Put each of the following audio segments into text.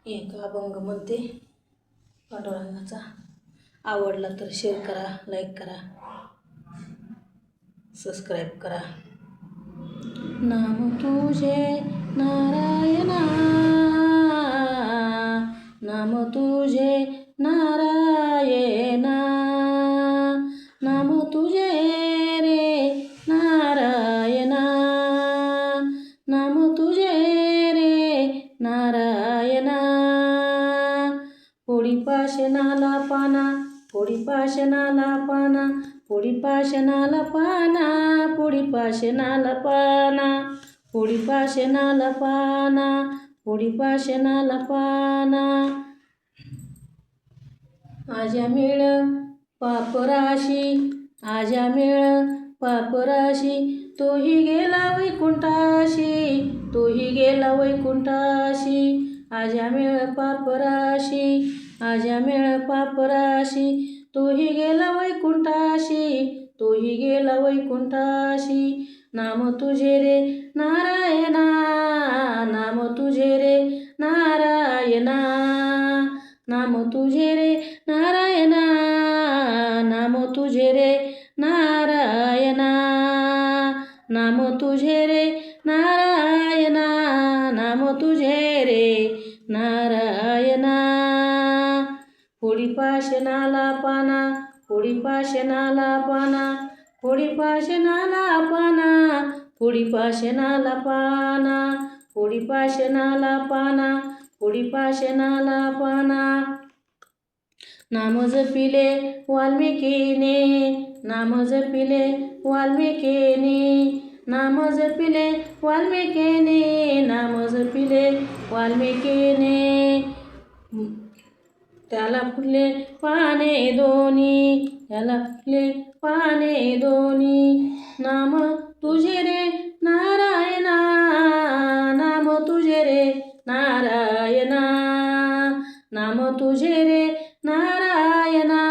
एक अभंग म्हणते पांडुरंगाचा. आवडला तर शेअर करा, लाईक करा, सबस्क्राईब करा. नाम तुझे नारायणा, नाम तुझे नारायणा, नाम तुझे रे नारायणा, नाम तुझे रे नारायणा. पोळीपाशणाला पाना, पोळीपाशणाला पाना, पोळीपाशणाला पाना, पोळीपाशणाला पाना, पोळीपाशणाला पाना, पोळीपाशणाला पाना. आज्या मेळ पापराशी, आज्या मेळ पापराशी, तोही गेला वैकुंठाशी, तोही गेला वैकुंठाशी. आज्या मेळ पापराशी, आज्या मेळ पापराशी, तोही गेला वैकुंठाशी, तोही गेला वैकुंठाशी. नाम तुझे रे नारायणा, नाम तुझे रे नारायणा, नाम तुझे रे नारायणा, नाम तुझे रे नारायणा, नाम तुझे रे नारायणा, नाम तुझे रे नारायणा. पोळीपाशणाला पाना, पोळीपाशणाला पाना, पोळीपाशणाला पाना, पोळीपाशणाला पाना, पोळीपाशणाला पाना, पोळीपाशणाला पाना. नाम जपिले वाल्मिकीने, नाम जपिले वाल्मिकीने, नाम जपिले वाल्मिकीने, नाम जपिले वाल्मिकीने. त्याला फुले पाने दोन्ही, त्याला फुले पाने दोन्ही. नाम तुझे रे नारायणा, नाम तुझे रे नारायणा, नाम तुझे रे नारायणा,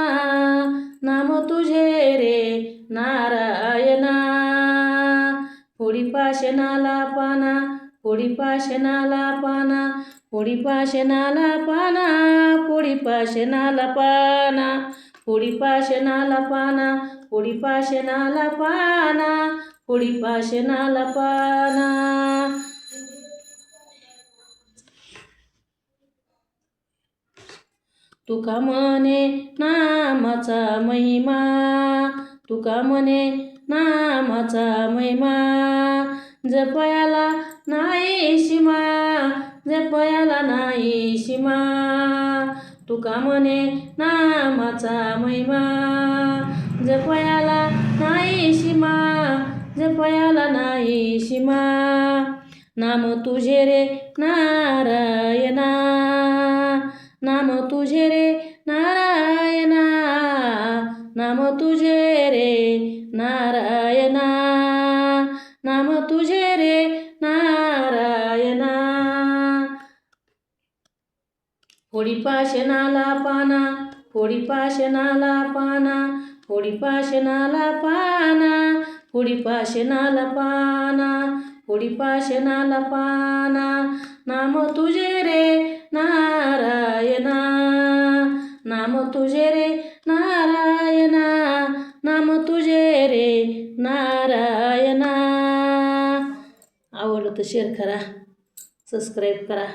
नाम तुझे रे नारायणा. पोळीपाशणाला पाना, पोळीपाशणाला पाना, पोळीपाशणाला पाना, पोळीपाशणाला पाना, पोळीपाशणाला पाना, पोळीपाशणाला पाना, पोळीपाशणाला पाना. तुका म्हणे नामाचा महिमा, तुका म्हणे नामाचा महिमा, जपयाला नाही सीमा, जपयाला नाही सीमा. तुका म्हणे नामाचा महिमा, जपयाला नाही सीमा, जपयाला नाही सीमा. नाम तुझे रे नारायणा, नाम तुझे रे नारायणा, नाम तुझे रे नारायणा, नाम तुझे रे नारायणा. पोळीपाशणाला पाना, पोळीपाशणाला पाना, पोळीपाशणाला पाना, पोळीपाशणाला पाना, पोळीपाशणाला पाना. नाम तुझे रे नारायणा, नाम तुझे रे नारायणा, नाम तुझे रे नारायणा. आवडलं तर शेअर करा, सबस्क्राईब करा.